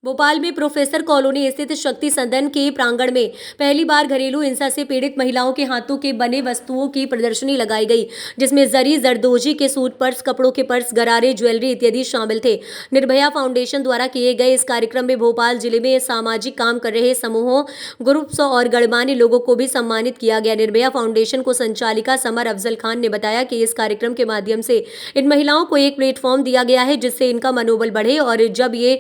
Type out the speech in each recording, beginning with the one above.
भोपाल में professor colony स्थित शक्ति सदन के प्रांगण में पहली बार घरेलू हिंसा से पीड़ित महिलाओं के हाथों के बने वस्तुओं की प्रदर्शनी लगाई गई, जिसमें जरी जरदोजी के सूट पर्स, कपड़ों के पर्स, गरारे, ज्वेलरी इत्यादि शामिल थे। निर्भया फाउंडेशन द्वारा किए गए इस कार्यक्रम में भोपाल जिले में सामाजिक काम कर रहे समूहों, ग्रुप्स और गणमान्य लोगों को भी सम्मानित किया गया। निर्भया फाउंडेशन को संचालिका समर अफजल खान ने बताया कि इस कार्यक्रम के माध्यम से इन महिलाओं को एक प्लेटफॉर्म दिया गया है, जिससे इनका मनोबल बढ़े और जब ये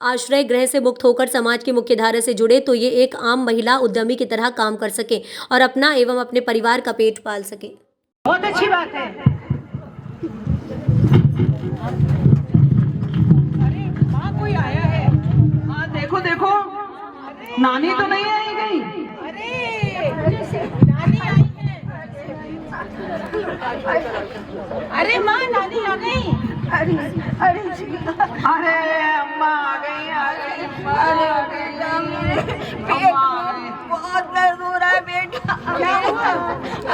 आश्रय गृह से मुक्त होकर समाज की मुख्य धारा से जुड़े तो ये एक आम महिला उद्यमी की तरह काम कर सके और अपना एवं अपने परिवार का पेट पाल सके। बहुत अच्छी बात है। अरे माँ कोई आया है। हाँ देखो देखो, नानी तो नहीं आई गई। अरे नानी आई है। अरे माँ नानी आ गई। अरे अरे अरे अम्मा आ गई आ गई। अरे पेट बहुत दर्द हो रहा है बेटा। क्या हुआ?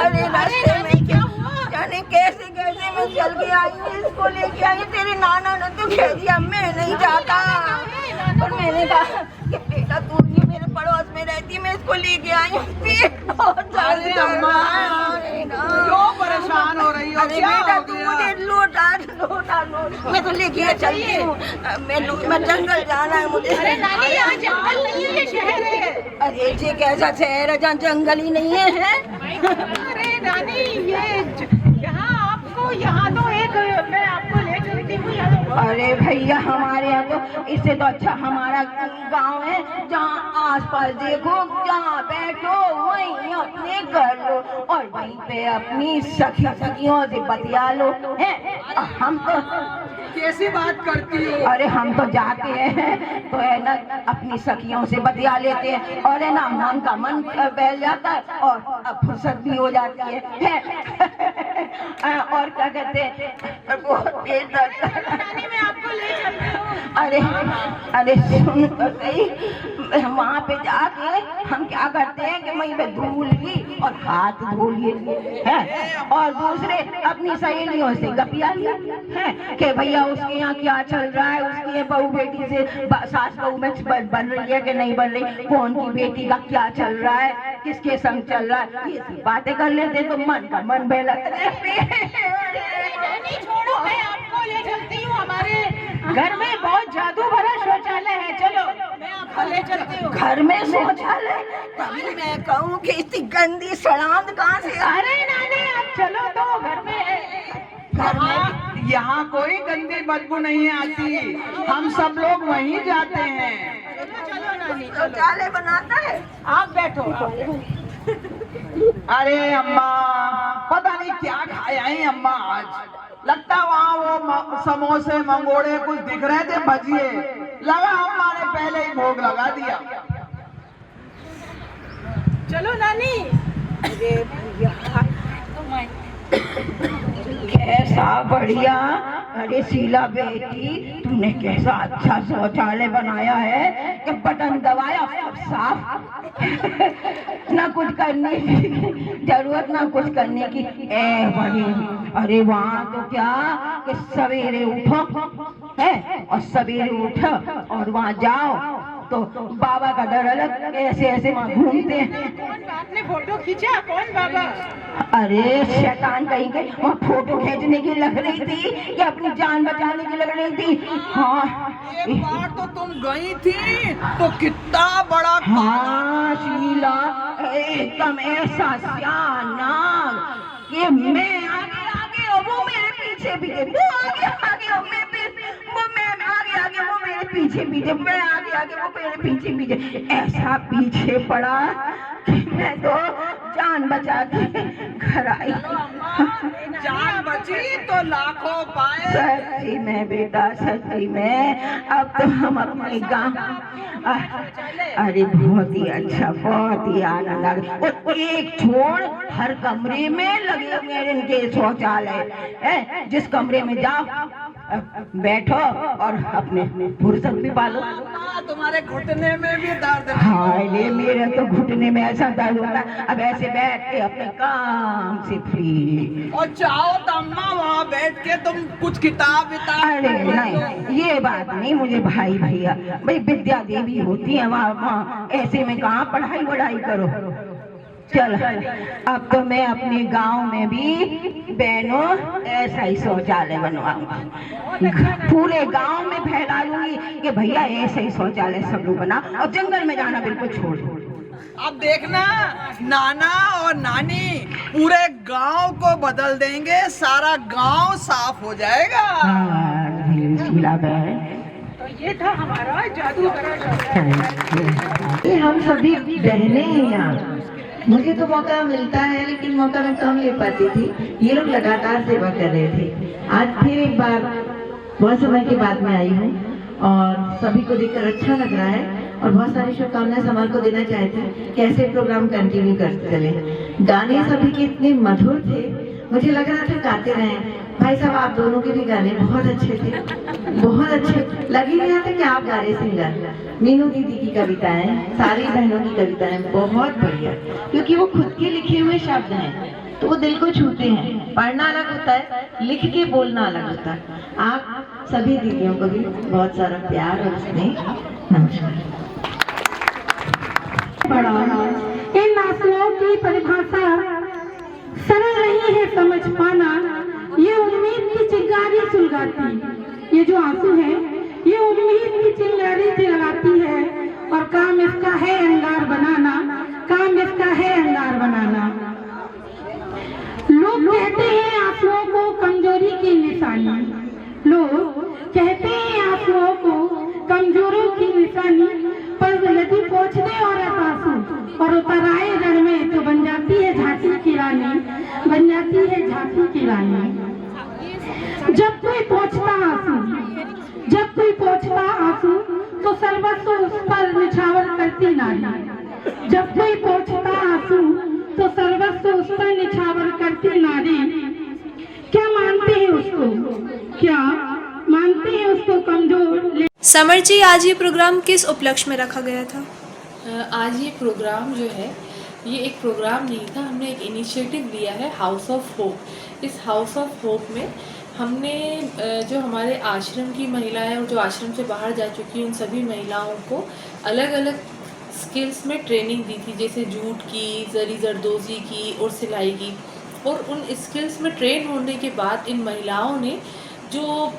अरे रास्ते में क्या हुआ? जाने कैसे कैसे मैं चल के आई हूँ, इसको लेके आई। तेरे नाना ने तो कह दिया मैं नहीं जाता, और मैंने कहा कि बेटा तू नहीं मेरे पड़ोस में रहती, मैं इसको लेके आई हूँ। पेट बहुत दर्द अरे अम्मा क्यों परेशान हो रही हो? अरे बेटा तू मुझे लोटा मैं तो लेके चलती हूँ। मैं जंगल जाना है मुझे। अरे नानी यहाँ जंगल नहीं है, ये शहर है। अरे ये कैसा शहर है जहाँ जंगल ही नहीं है? अरे नानी ये यहाँ आपको यहाँ तो एक मैं आपको ले चलती हूँ। अरे भैया हमारे यहाँ तो इससे तो अच्छा हमारा गांव है, जहाँ आसपास देखो, जहाँ बैठो वहीं अपने कर लो और वहीं पे अपनी सखियों से बतिया लो। हम तो कैसी बात करती हो? अरे हम तो जाते हैं तो है ना अपनी सखियों से बतिया लेते हैं और है ना मन का मन बहल जाता है और फुर्सत भी हो जाती है। और क्या कहते हैं बहुत पेट दर्द। मैं आपको ले चलती हूँ। अरे अरे सुन तो सही, वहाँ पे जाके हम क्या करते हैं कि वहीं पे धूल ली और हाथ धो लिए हैं और दूसरे अपनी सहेलियों से गपिया लिया है कि भैया उसके यहाँ क्या चल रहा है, उसकी बहू बेटी से सास बहू में बन रही है कि नहीं बन रही, कौन की बेटी का क्या चल रहा है, किसके संग चल रहा है, ये बातें कर लेते तो मन का मन बहला। छोड़ो मैं आपको ले चलती हूँ। हमारे घर में बहुत जादू भरा शौचालय है, चलो मैं आपको ले चलती हूँ। घर में शौचालय? तभी मैं कहूँ कि इतनी गंदी सड़ांध कहाँ से? अरे नानी आप चलो तो घर में है। यहाँ कोई गंदी बदबू नहीं आती, हम सब लोग वहीं जाते हैं। चलो नानी शौचालय बनाता है। आप बैठो। अरे अम्मा पता नहीं क्या खाया है अम्मा आज, लगता वहाँ वो समोसे मंगोड़े कुछ दिख रहे थे, भजिए, लगा अम्मा ने पहले ही भोग लगा दिया। चलो नानी। अरे कैसा बढ़िया। अरे शीला बेटी तूने कैसा अच्छा शौचालय बनाया है कि बटन दबाया सब साफ। ना कुछ करने की जरूरत, ना कुछ करने की। बड़ी अरे वहाँ तो क्या कि सवेरे उठो है और सवेरे उठो और वहाँ जाओ तो बाबा का डर अलग, ऐसे ऐसे वहाँ घूमते हैं। आपने फोटो खींचा? कौन बाबा? अरे शैतान कहीं गई, वहाँ फोटो खींचने की लग रही थी कि अपनी जान बचाने की लग रही थी। हाँ एक बार तो तुम गई थी तो कितना बड़ा। हाँ शीला एकदम ऐसा सियानाग कि मैं आगे आगे और वो मेरे पीछे पीछे, वो आगे आगे और मैं आगे आगे, वो मेरे पीछे पीछे, मैं आगे आगे, वो मेरे पीछे पीछे, ऐसा पीछे पड़ा कि मैं तो जान बचा के घर आई। जान बची तो लाखों पाए। सच्ची में बेटा, सच्ची में। अब तो हम अपने गाँव, अरे बहुत ही अच्छा, बहुत ही आनंद आ गया। और एक छोड़ हर कमरे में लगे हुए इनके शौचालय है, जिस कमरे में जाओ बैठो और अपने फुर्सत भी पालो। हमारे घुटने में भी दर्द नहीं हाय रे, मेरे तो घुटने में ऐसा दर्द होता है। अब ऐसे बैठ के अपने काम से फ्री। और चाहो तो अम्मा वहाँ बैठ के तुम कुछ किताब अरे नहीं, ये बात नहीं मुझे भाई भैया, भाई विद्या देवी होती है वहाँ, ऐसे में कहाँ पढ़ाई वढ़ाई करो। चल अब तो मैं अपने गांव में भी बहनों ऐसा ही शौचालय बनवाऊंगा, पूरे गांव में फैला लूंगी कि भैया ऐसा ही शौचालय सब लोग बना, और जंगल में जाना बिल्कुल छोड़ दो। अब देखना नाना और नानी पूरे गांव को बदल देंगे, सारा गांव साफ हो जाएगा। तो ये था हमारा जादू करा। हम सभी बहने हैं यहाँ, मुझे तो मौका मिलता है लेकिन मौका मैं कम ले पाती थी। ये लोग लगातार सेवा कर रहे थे। आज फिर एक बार बहुत समय के बाद मैं आई हूँ और सभी को देखकर अच्छा लग रहा है और बहुत सारी शुभकामनाएं समाज को देना चाहते हैं कि ऐसे प्रोग्राम कंटिन्यू करते चले। गाने सभी के इतने मधुर थे, मुझे लग रहा था गाते रहें। भाई साहब आप दोनों के भी गाने बहुत अच्छे थे, बहुत अच्छे। लग ही नहीं रहा था कि आप गा रहे सिंगर। मीनू दीदी की कविताएं, सारी बहनों की कविताएं बहुत बढ़िया, क्योंकि वो खुद के लिखे हुए शब्द हैं तो वो दिल को छूते हैं। पढ़ना अलग होता है, लिख के बोलना अलग होता है। आप सभी दीदियों को भी बहुत सारा प्यार और स्नेह। नमस्कार। इन आंसुओं की परिभाषा सरल नहीं है समझ पाना, ये उम्मीद की चिंगारी सुलगाती। ये जो आंसू है ये उम्मीद की चिंगारी जलाती है, और काम इसका है अंगार बनाना, काम इसका है अंगार बनाना। लोग कहते हैं आंसुओं को कमजोरी की निशानी, लोग कहते हैं आंसुओं को कमजोरों की निशानी, पर यदि पोंछ दे और आंसू और उतर आए रण में तो बन जाती है झांसी की रानी, बन जाती है झांसी की रानी। जब कोई पोंछता आंसू, जब कोई पोंछता आंसू तो सर्वस्व उस पर निछावर करती नारी। जब कोई पोंछता आंसू तो सर्वस्व उस पर निछावर करती नारी। क्या मानते हैं उसको, क्या मानते हैं उसको कमजोर। समर जी, आज ये प्रोग्राम किस उपलक्ष्य में रखा गया था? आज ये प्रोग्राम जो है ये एक प्रोग्राम नहीं था, हमने एक इनिशिएटिव लिया है हाउस ऑफ होप। इस हाउस ऑफ होप में हमने जो हमारे आश्रम की महिलाएं और जो आश्रम से बाहर जा चुकी हैं उन सभी महिलाओं को अलग अलग स्किल्स में ट्रेनिंग दी थी, जैसे जूट की, जरी जरदोजी की और सिलाई की। और उन स्किल्स में ट्रेन होने के बाद इन महिलाओं ने जो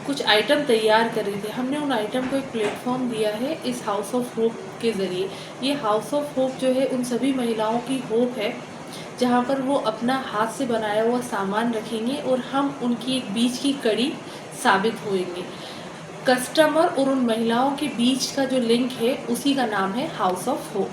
कुछ आइटम तैयार कर रहे थे, हमने उन आइटम को एक प्लेटफॉर्म दिया है इस हाउस ऑफ होप के ज़रिए। ये हाउस ऑफ होप जो है उन सभी महिलाओं की होप है, जहाँ पर वो अपना हाथ से बनाया हुआ सामान रखेंगे और हम उनकी एक बीच की कड़ी साबित होंगे। कस्टमर और उन महिलाओं के बीच का जो लिंक है उसी का नाम है हाउस ऑफ होप।